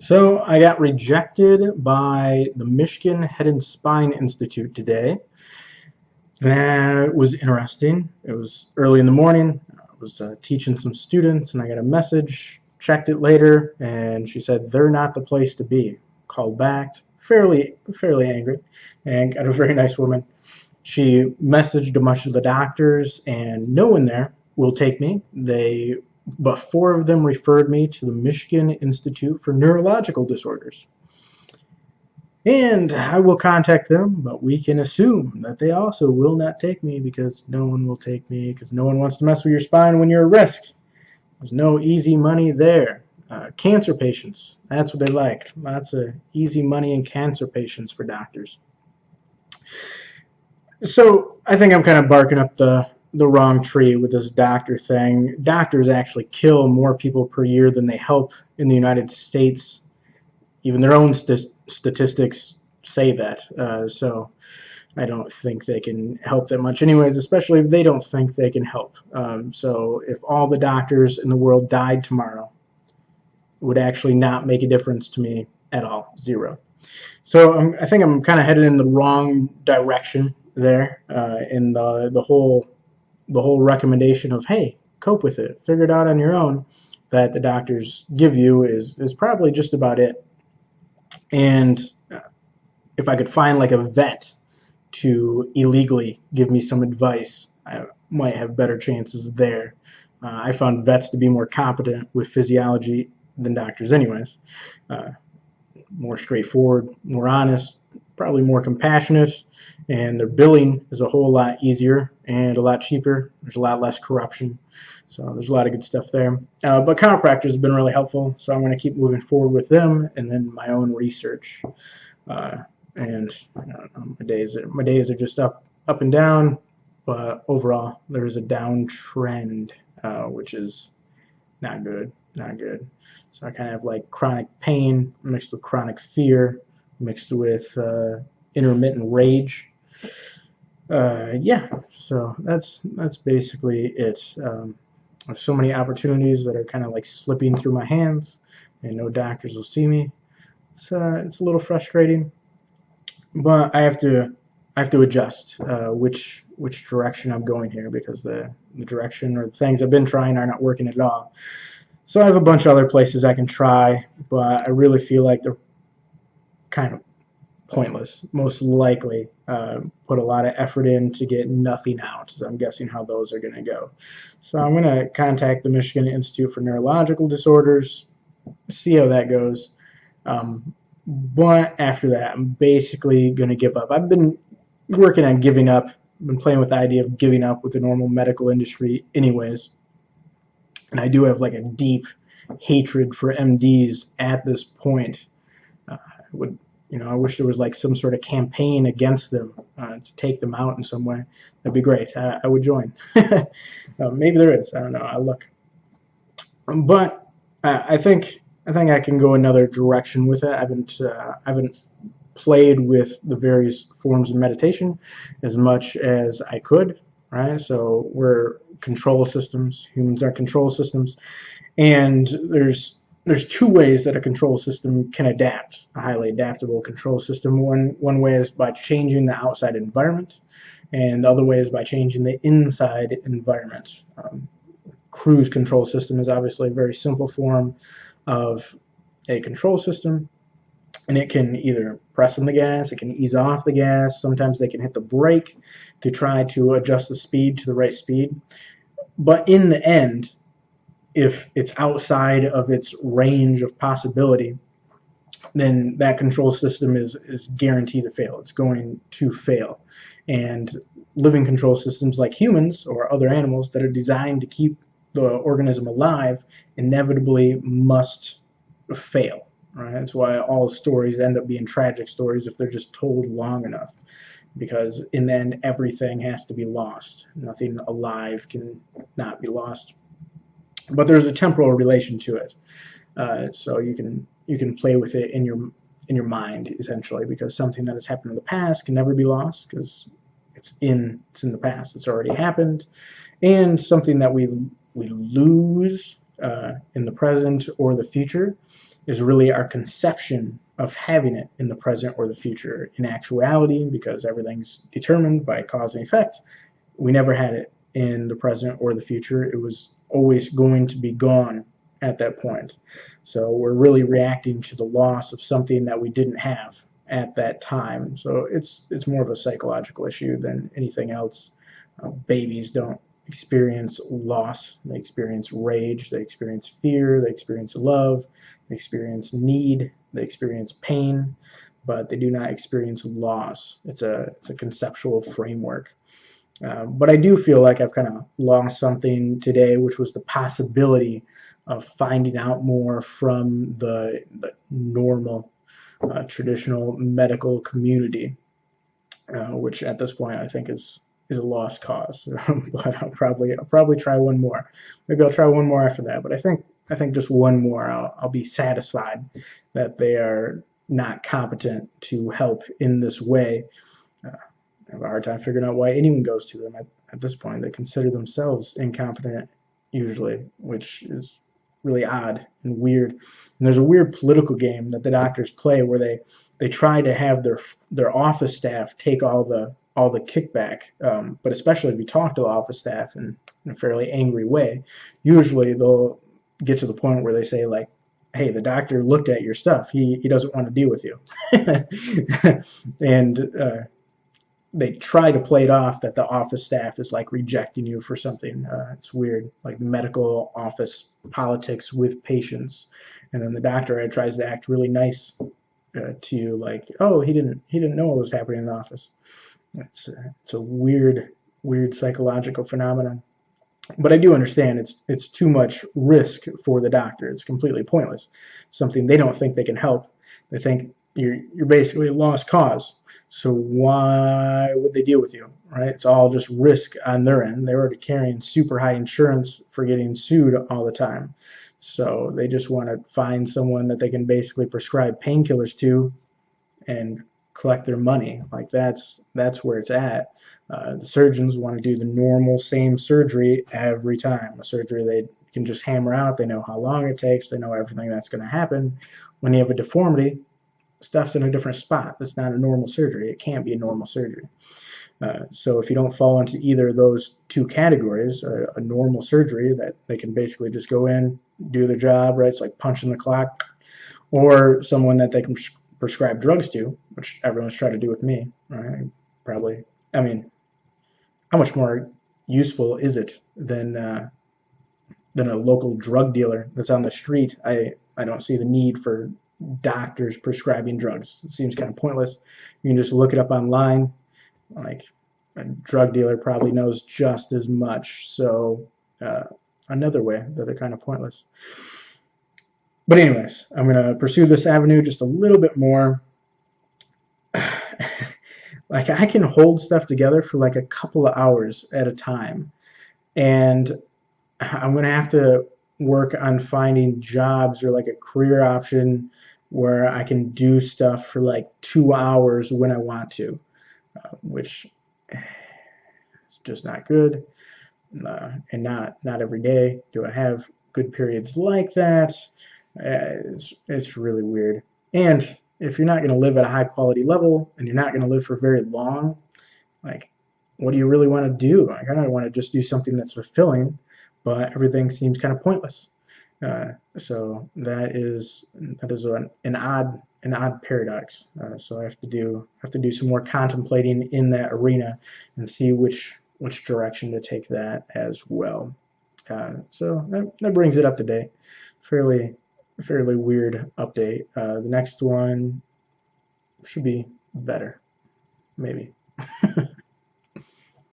So I got rejected by the Michigan Head and Spine Institute today. That was interesting. It was early in the morning. I was teaching some students, and I got a message. Checked it later, and she said they're not the place to be. Called back, fairly angry, and got a very nice woman. She messaged a bunch of the doctors, and no one there will take me. But four of them referred me to the Michigan Institute for Neurological Disorders. And I will contact them, but we can assume that they also will not take me because no one will take me because no one wants to mess with your spine when you're at risk. There's no easy money there. Cancer patients, that's what they like. Lots of easy money in cancer patients for doctors. So I think I'm kind of barking up the wrong tree with this doctor thing. Doctors actually kill more people per year than they help in the United States. Even their own statistics say that. So I don't think they can help that much anyways, especially if they don't think they can help. So if all the doctors in the world died tomorrow, it would actually not make a difference to me at all. Zero. So I think I'm kind of headed in the wrong direction there in the whole recommendation of, hey, cope with it, figure it out on your own, that the doctors give you is probably just about it. And if I could find like a vet to illegally give me some advice, I might have better chances there. I found vets to be more competent with physiology than doctors anyways. More straightforward, more honest, probably more compassionate, and their billing is a whole lot easier and a lot cheaper. There's a lot less corruption, so there's a lot of good stuff there. But chiropractors have been really helpful, so I'm going to keep moving forward with them and then my own research. And I don't know, my days are just up and down, but overall there's a downtrend, which is not good. So I kind of have like chronic pain mixed with chronic fear, mixed with intermittent rage. Yeah, so that's basically it. There's so many opportunities that are kind of like slipping through my hands, and no doctors will see me. It's a little frustrating, but I have to adjust which direction I'm going here, because the direction or the things I've been trying are not working at all. So I have a bunch of other places I can try, but I really feel like they're kind of pointless. Most likely put a lot of effort in to get nothing out, so I'm guessing how those are going to go. So I'm going to contact the Michigan Institute for Neurological Disorders, see how that goes. But after that, I'm basically going to give up. I've been working on giving up. I've been playing with the idea of giving up with the normal medical industry anyways. And I do have like a deep hatred for MDs at this point. I wish there was like some sort of campaign against them to take them out in some way. That'd be great. I would join. Maybe there is. I don't know. I'll look. But I think I can go another direction with it. I haven't played with the various forms of meditation as much as I could. Right. So we're control systems. Humans are control systems, and there's two ways that a control system can adapt. A highly adaptable control system. One way is by changing the outside environment, and the other way is by changing the inside environment. Cruise control system is obviously a very simple form of a control system, and it can either press on the gas, it can ease off the gas, sometimes they can hit the brake to try to adjust the speed to the right speed. But in the end, if it's outside of its range of possibility, then that control system is guaranteed to fail. It's going to fail. And living control systems like humans or other animals that are designed to keep the organism alive inevitably must fail. Right? That's why all stories end up being tragic stories if they're just told long enough, because in the end everything has to be lost. Nothing alive can not be lost. But there's a temporal relation to it, so you can play with it in your mind essentially, because something that has happened in the past can never be lost because it's in the past. It's already happened, and something that we lose in the present or the future is really our conception of having it in the present or the future. In actuality, because everything's determined by cause and effect, we never had it in the present or the future. It was always going to be gone at that point. So we're really reacting to the loss of something that we didn't have at that time. So it's more of a psychological issue than anything else. Babies don't experience loss. They experience rage. They experience fear. They experience love. They experience need. They experience pain, but they do not experience loss. It's a conceptual framework. But I do feel like I've kind of lost something today, which was the possibility of finding out more from the normal, traditional medical community, which at this point I think is a lost cause. But I'll probably try one more. Maybe I'll try one more after that. But I think just one more, I'll be satisfied that they are not competent to help in this way. I have a hard time figuring out why anyone goes to them at this point. They consider themselves incompetent usually, which is really odd and weird. And there's a weird political game that the doctors play where they try to have their office staff take all the kickback, but especially if you talk to the office staff in a fairly angry way, usually they'll get to the point where they say like, hey, the doctor looked at your stuff. He doesn't want to deal with you. And they try to play it off that the office staff is like rejecting you for something. It's weird, like medical office politics with patients. And then the doctor tries to act really nice to you, like, oh, he didn't know what was happening in the office. It's a weird psychological phenomenon. But I do understand it's too much risk for the doctor. It's completely pointless. Something they don't think they can help. They think you're basically a lost cause. So why would they deal with you, right? It's all just risk on their end. They're already carrying super high insurance for getting sued all the time. So they just want to find someone that they can basically prescribe painkillers to and collect their money. Like that's where it's at. The surgeons want to do the normal same surgery every time. A surgery they can just hammer out. They know how long it takes. They know everything that's going to happen. When you have a deformity, stuff's in a different spot. That's not a normal surgery. It can't be a normal surgery. So if you don't fall into either of those two categories, a normal surgery that they can basically just go in, do their job, right? It's like punching the clock, or someone that they can prescribe drugs to, which everyone's trying to do with me, right? Probably, I mean, how much more useful is it than a local drug dealer that's on the street? I don't see the need for doctors prescribing drugs. It seems kind of pointless. You can just look it up online. Like a drug dealer probably knows just as much. So another way that they're kind of pointless. But anyways, I'm going to pursue this avenue just a little bit more. Like I can hold stuff together for like a couple of hours at a time. And I'm going to have to work on finding jobs or like a career option where I can do stuff for like 2 hours when I want to, which is just not good. And not every day do I have good periods like that. It's really weird. And if you're not going to live at a high quality level and you're not going to live for very long, like, what do you really want to do? Like, I don't want to just do something that's fulfilling, but everything seems kind of pointless. So that is an odd paradox. So I have to do some more contemplating in that arena and see which direction to take that as well. So that brings it up to date. Fairly weird update. The next one should be better, maybe.